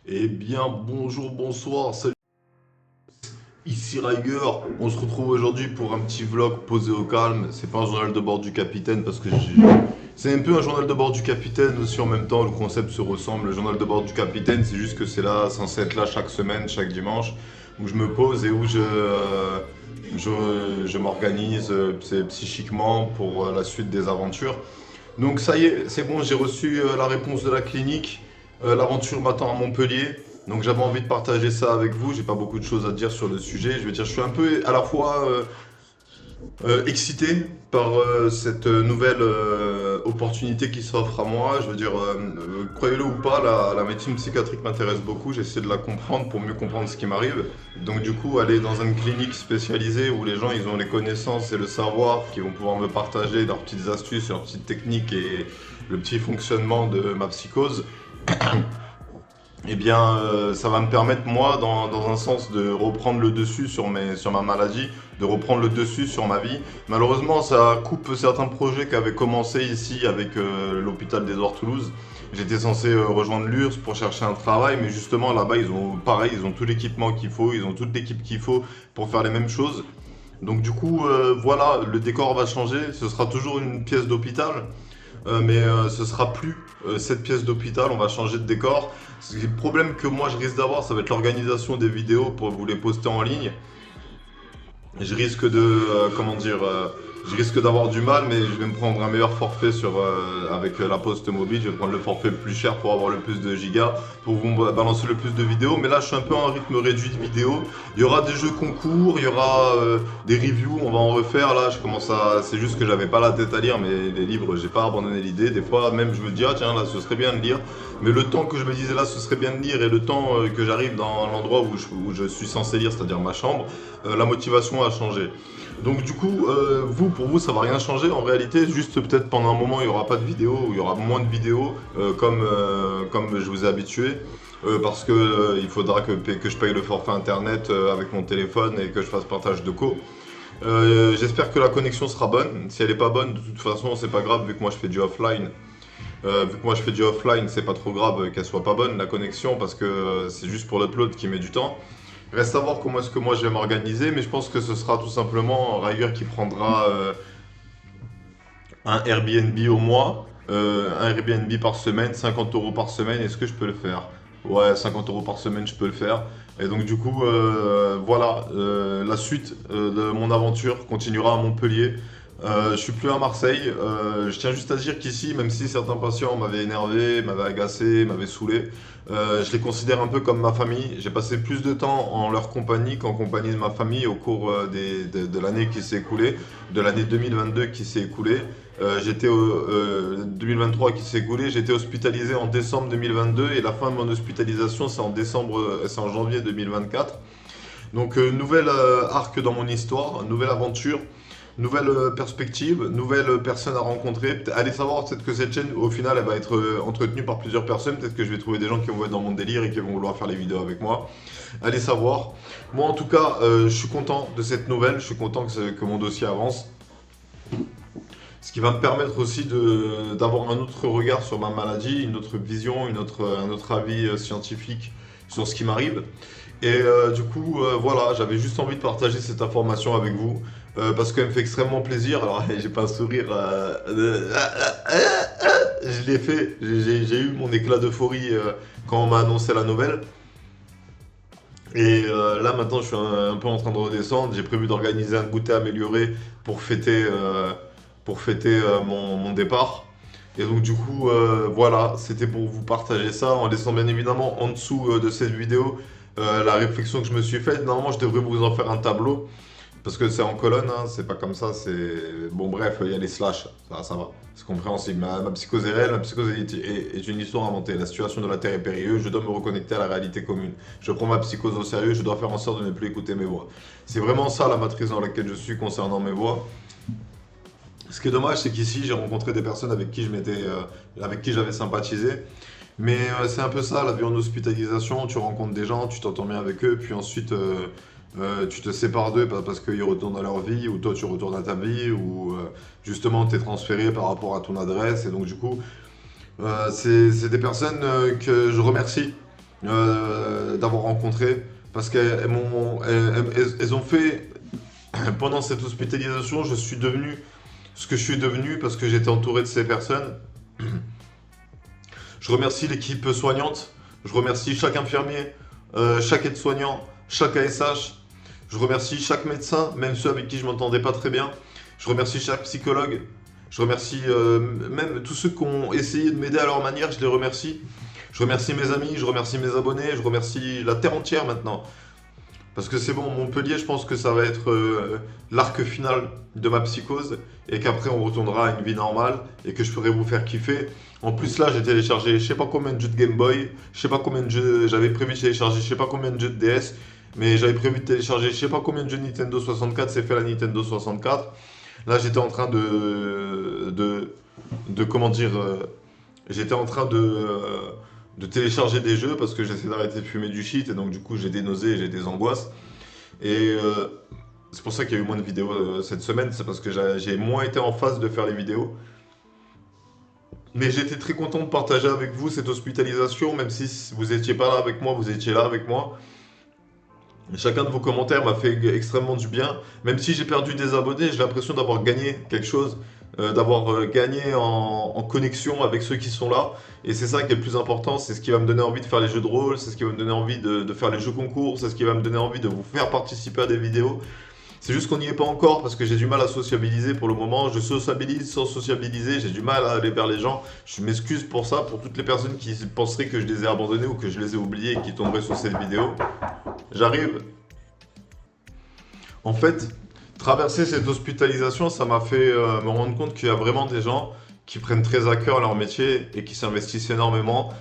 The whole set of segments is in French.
Eh bien, bonjour, bonsoir, salut, ici Riger. On se retrouve aujourd'hui pour un petit vlog posé au calme. C'est pas un journal de bord du capitaine parce que c'est un peu un journal de bord du capitaine aussi en même temps. Le concept se ressemble. Le journal de bord du capitaine, c'est juste que c'est là, censé être là chaque semaine, chaque dimanche, où je me pose et où je m'organise psychiquement pour la suite des aventures. Donc ça y est, c'est bon, j'ai reçu la réponse de la clinique. L'aventure m'attend à Montpellier. Donc j'avais envie de partager ça avec vous. J'ai pas beaucoup de choses à dire sur le sujet. Je veux dire, je suis un peu à la fois excité par cette nouvelle opportunité qui s'offre à moi. Je veux dire, croyez-le ou pas, la médecine psychiatrique m'intéresse beaucoup. J'essaie de la comprendre pour mieux comprendre ce qui m'arrive. Donc du coup, aller dans une clinique spécialisée où les gens ils ont les connaissances et le savoir, qui vont pouvoir me partager leurs petites astuces, leurs petites techniques et le petit fonctionnement de ma psychose. Eh bien, ça va me permettre, moi, dans un sens, de reprendre le dessus sur ma maladie, de reprendre le dessus sur ma vie. Malheureusement, ça coupe certains projets qui avaient commencé ici avec l'hôpital d'Édouard Toulouse. J'étais censé rejoindre l'URSS pour chercher un travail, mais justement, là-bas, ils ont pareil, ils ont tout l'équipement qu'il faut, ils ont toute l'équipe qu'il faut pour faire les mêmes choses. Donc, du coup, voilà, le décor va changer. Ce sera toujours une pièce d'hôpital. Mais ce sera plus cette pièce d'hôpital, on va changer de décor. Le problème que moi je risque d'avoir, ça va être l'organisation des vidéos pour vous les poster en ligne. Je risque de, comment dire, je risque d'avoir du mal, mais je vais me prendre un meilleur forfait avec la poste mobile. Je vais prendre le forfait le plus cher pour avoir le plus de gigas, pour vous balancer le plus de vidéos. Mais là, je suis un peu en rythme réduit de vidéos. Il y aura des jeux concours, il y aura des reviews, on va en refaire. Là, c'est juste que j'avais pas la tête à lire, mais les livres, j'ai pas abandonné l'idée. Des fois, même, je me dis, ah tiens, là, ce serait bien de lire. Mais le temps que je me disais là, ce serait bien de lire, et le temps que j'arrive dans l'endroit où je suis censé lire, c'est-à-dire ma chambre, la motivation a changé. Donc du coup, pour vous, ça va rien changer en réalité. Juste peut-être pendant un moment, il y aura pas de vidéos, ou il y aura moins de vidéos, comme je vous ai habitué. Parce que il faudra que je paye le forfait internet avec mon téléphone et que je fasse partage de co. J'espère que la connexion sera bonne. Si elle est pas bonne, de toute façon, c'est pas grave vu que moi je fais du offline. Vu que moi je fais du offline, c'est pas trop grave qu'elle soit pas bonne la connexion parce que c'est juste pour l'upload qui met du temps. Reste à voir comment est-ce que moi je vais m'organiser, mais je pense que ce sera tout simplement Riger qui prendra un Airbnb au mois, un Airbnb par semaine, 50 euros par semaine. Est-ce que je peux le faire? Ouais, 50 euros par semaine, je peux le faire. Et donc du coup, voilà, la suite de mon aventure continuera à Montpellier. Je suis plus à Marseille. Je tiens juste à dire qu'ici, même si certains patients m'avaient énervé, m'avaient agacé, m'avaient saoulé, je les considère un peu comme ma famille. J'ai passé plus de temps en leur compagnie qu'en compagnie de ma famille au cours de l'année qui s'est écoulée, de l'année 2022 qui s'est écoulée. 2023 qui s'est écoulé, j'ai été hospitalisé en décembre 2022 et la fin de mon hospitalisation c'est en janvier 2024. Donc nouvelle arc dans mon histoire, nouvelle aventure. Nouvelle perspective, nouvelle personne à rencontrer. Allez savoir peut-être que cette chaîne, au final, elle va être entretenue par plusieurs personnes. Peut-être que je vais trouver des gens qui vont être dans mon délire et qui vont vouloir faire les vidéos avec moi. Allez savoir. Moi, en tout cas, je suis content de cette nouvelle. Je suis content que mon dossier avance. Ce qui va me permettre aussi d'avoir un autre regard sur ma maladie, une autre vision, un autre avis scientifique sur ce qui m'arrive. Et du coup, voilà, j'avais juste envie de partager cette information avec vous parce qu'elle me fait extrêmement plaisir. Alors, j'ai pas un sourire, je l'ai fait. J'ai eu mon éclat d'euphorie quand on m'a annoncé la nouvelle. Et là, maintenant, je suis un peu en train de redescendre. J'ai prévu d'organiser un goûter amélioré pour fêter mon départ. Et donc, du coup, voilà, c'était pour vous partager ça en laissant bien évidemment en dessous de cette vidéo la réflexion que je me suis faite. Normalement, je devrais vous en faire un tableau parce que c'est en colonne, hein, c'est pas comme ça. Bon, bref, il y a les slash, ça va, c'est compréhensible. Ma psychose est réelle, ma psychose est une histoire inventée. La situation de la Terre est périlleuse, je dois me reconnecter à la réalité commune. Je prends ma psychose au sérieux, je dois faire en sorte de ne plus écouter mes voix. C'est vraiment ça la matrice dans laquelle je suis concernant mes voix. Ce qui est dommage, c'est qu'ici, j'ai rencontré des personnes avec qui j'avais sympathisé. Mais c'est un peu ça, la vie en hospitalisation. Tu rencontres des gens, tu t'entends bien avec eux, puis ensuite, tu te sépares d'eux parce qu'ils retournent à leur vie, ou toi, tu retournes à ta vie, ou justement, tu es transféré par rapport à ton adresse. Et donc, du coup, c'est des personnes que je remercie d'avoir rencontré. Parce qu'elles ont fait, pendant cette hospitalisation, je suis devenu ce que je suis devenu parce que j'étais entouré de ces personnes. Je remercie l'équipe soignante, je remercie chaque infirmier, chaque aide-soignant, chaque ASH. Je remercie chaque médecin, même ceux avec qui je m'entendais pas très bien. Je remercie chaque psychologue. Je remercie même tous ceux qui ont essayé de m'aider à leur manière, je les remercie. Je remercie mes amis, je remercie mes abonnés, je remercie la terre entière maintenant. Parce que c'est bon, Montpellier, je pense que ça va être l'arc final de ma psychose et qu'après on retournera à une vie normale et que je pourrai vous faire kiffer. En plus là, j'ai téléchargé je sais pas combien de jeux de Game Boy, je sais pas combien de jeux, j'avais prévu de télécharger je sais pas combien de jeux de DS, mais j'avais prévu de télécharger je sais pas combien de jeux de Nintendo 64, c'est fait la Nintendo 64. Là, j'étais en train de comment dire, j'étais en train de télécharger des jeux parce que j'essaie d'arrêter de fumer du shit et donc du coup j'ai des nausées, j'ai des angoisses. Et c'est pour ça qu'il y a eu moins de vidéos cette semaine, c'est parce que j'ai moins été en phase de faire les vidéos. Mais j'étais très content de partager avec vous cette hospitalisation, même si vous n'étiez pas là avec moi, vous étiez là avec moi. Chacun de vos commentaires m'a fait extrêmement du bien. Même si j'ai perdu des abonnés, j'ai l'impression d'avoir gagné quelque chose, d'avoir gagné en connexion avec ceux qui sont là. Et c'est ça qui est le plus important, c'est ce qui va me donner envie de faire les jeux de rôle, c'est ce qui va me donner envie de faire les jeux concours, c'est ce qui va me donner envie de vous faire participer à des vidéos. C'est juste qu'on n'y est pas encore parce que j'ai du mal à sociabiliser pour le moment. Je sociabilise sans sociabiliser, j'ai du mal à aller vers les gens. Je m'excuse pour ça, pour toutes les personnes qui penseraient que je les ai abandonnés ou que je les ai oubliés et qui tomberaient sur cette vidéo. J'arrive. En fait, traverser cette hospitalisation, ça m'a fait me rendre compte qu'il y a vraiment des gens qui prennent très à cœur leur métier et qui s'investissent énormément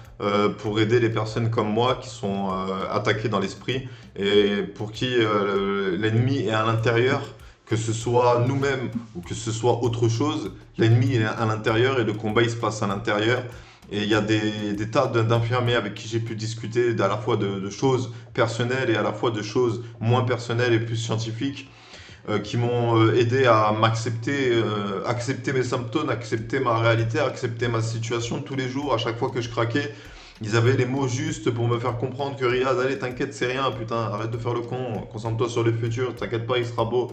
pour aider les personnes comme moi qui sont attaquées dans l'esprit et pour qui l'ennemi est à l'intérieur, que ce soit nous-mêmes ou que ce soit autre chose, l'ennemi est à l'intérieur et le combat il se passe à l'intérieur. Et il y a des tas d'infirmiers avec qui j'ai pu discuter à la fois de choses personnelles et à la fois de choses moins personnelles et plus scientifiques qui m'ont aidé à m'accepter, accepter mes symptômes, accepter ma réalité, accepter ma situation tous les jours. À chaque fois que je craquais, ils avaient les mots justes pour me faire comprendre que Riyad, allez, t'inquiète, c'est rien, putain, arrête de faire le con, concentre-toi sur le futur, t'inquiète pas, il sera beau.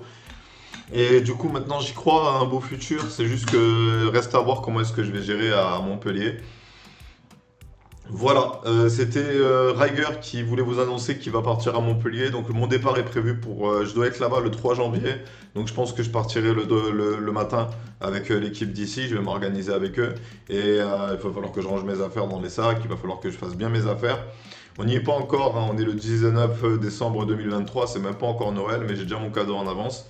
Et du coup, maintenant, j'y crois à un beau futur. C'est juste que reste à voir comment est-ce que je vais gérer à Montpellier. Voilà, c'était Riger qui voulait vous annoncer qu'il va partir à Montpellier. Donc mon départ est prévu pour... je dois être là-bas le 3 janvier. Donc je pense que je partirai le matin avec l'équipe d'ici. Je vais m'organiser avec eux. Et il va falloir que je range mes affaires dans les sacs. Il va falloir que je fasse bien mes affaires. On n'y est pas encore, hein, on est le 19 décembre 2023. C'est même pas encore Noël, mais j'ai déjà mon cadeau en avance.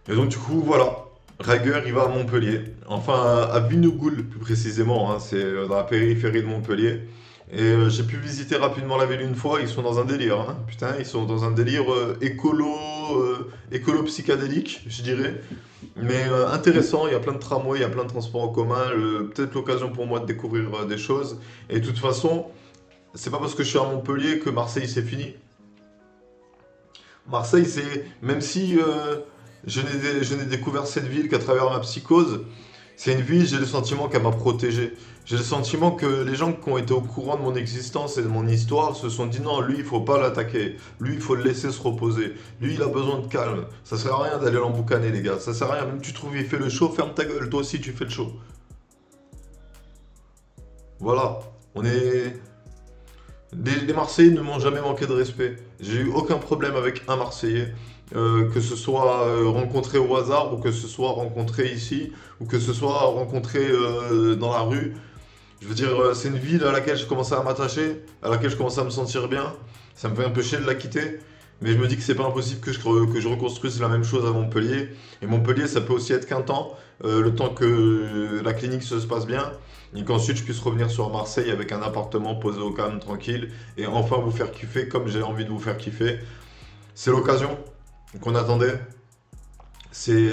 Et donc du coup, voilà. Riger, il va à Montpellier, enfin à Vinegoul plus précisément, hein, c'est dans la périphérie de Montpellier. Et j'ai pu visiter rapidement la ville une fois, ils sont dans un délire, hein. Putain, ils sont dans un délire écolo psychédélique, je dirais. Mais intéressant, il y a plein de tramways, il y a plein de transports en commun, peut-être l'occasion pour moi de découvrir des choses. Et de toute façon, c'est pas parce que je suis à Montpellier que Marseille c'est fini. Marseille, c'est même si je n'ai découvert cette ville qu'à travers ma psychose. C'est une ville, j'ai le sentiment qu'elle m'a protégé. J'ai le sentiment que les gens qui ont été au courant de mon existence et de mon histoire se sont dit non, lui, il faut pas l'attaquer. Lui, il faut le laisser se reposer. Lui, il a besoin de calme. Ça sert à rien d'aller l'emboucaner, les gars. Ça sert à rien. Même tu trouves, il fait le show, ferme ta gueule. Toi aussi, tu fais le show. Voilà. On est. Les Marseillais ne m'ont jamais manqué de respect. J'ai eu aucun problème avec un Marseillais, que ce soit rencontré au hasard ou que ce soit rencontré ici ou que ce soit rencontré dans la rue. Je veux dire, c'est une ville à laquelle je commençais à m'attacher, à laquelle je commençais à me sentir bien. Ça me fait un peu chier de la quitter, mais je me dis que c'est pas impossible que je reconstruise la même chose à Montpellier. Et Montpellier, ça peut aussi être qu'un temps, le temps que la clinique se passe bien, et qu'ensuite je puisse revenir sur Marseille avec un appartement posé au calme, tranquille, et enfin vous faire kiffer comme j'ai envie de vous faire kiffer. C'est l'occasion qu'on attendait, c'est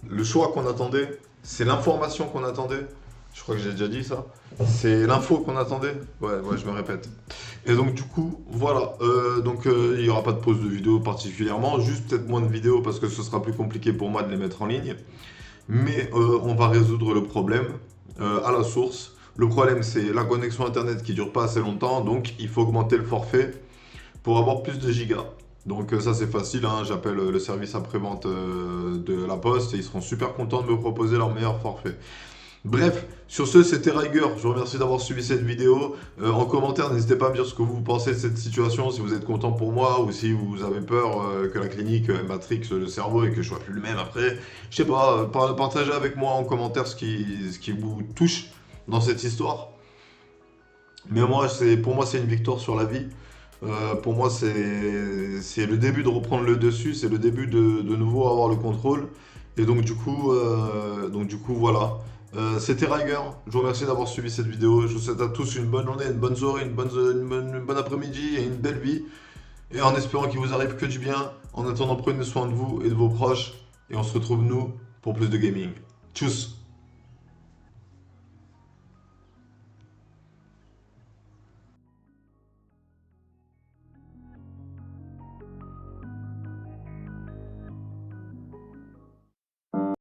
le choix qu'on attendait, c'est l'information qu'on attendait. Je crois que j'ai déjà dit ça. C'est l'info qu'on attendait. Ouais, je me répète. Et donc du coup, voilà. Il n'y aura pas de pause de vidéo particulièrement, juste peut-être moins de vidéos parce que ce sera plus compliqué pour moi de les mettre en ligne. Mais on va résoudre le problème à la source. Le problème, c'est la connexion internet qui dure pas assez longtemps, donc il faut augmenter le forfait pour avoir plus de gigas. Donc ça c'est facile, hein, j'appelle le service après-vente de la Poste et ils seront super contents de me proposer leur meilleur forfait. Bref, sur ce, c'était Riger. Je vous remercie d'avoir suivi cette vidéo. En commentaire, n'hésitez pas à me dire ce que vous pensez de cette situation, si vous êtes content pour moi ou si vous avez peur que la clinique matrix le cerveau et que je sois plus le même après. Je sais pas, partagez avec moi en commentaire ce qui vous touche dans cette histoire. Mais moi, pour moi, c'est une victoire sur la vie. Pour moi, c'est le début de reprendre le dessus, c'est le début de nouveau avoir le contrôle. Et donc du coup voilà. C'était Riger. Je vous remercie d'avoir suivi cette vidéo. Je vous souhaite à tous une bonne journée, une bonne soirée, une bonne après-midi et une belle vie. Et en espérant qu'il vous arrive que du bien. En attendant, prenez soin de vous et de vos proches. Et on se retrouve nous pour plus de gaming. Tchuss!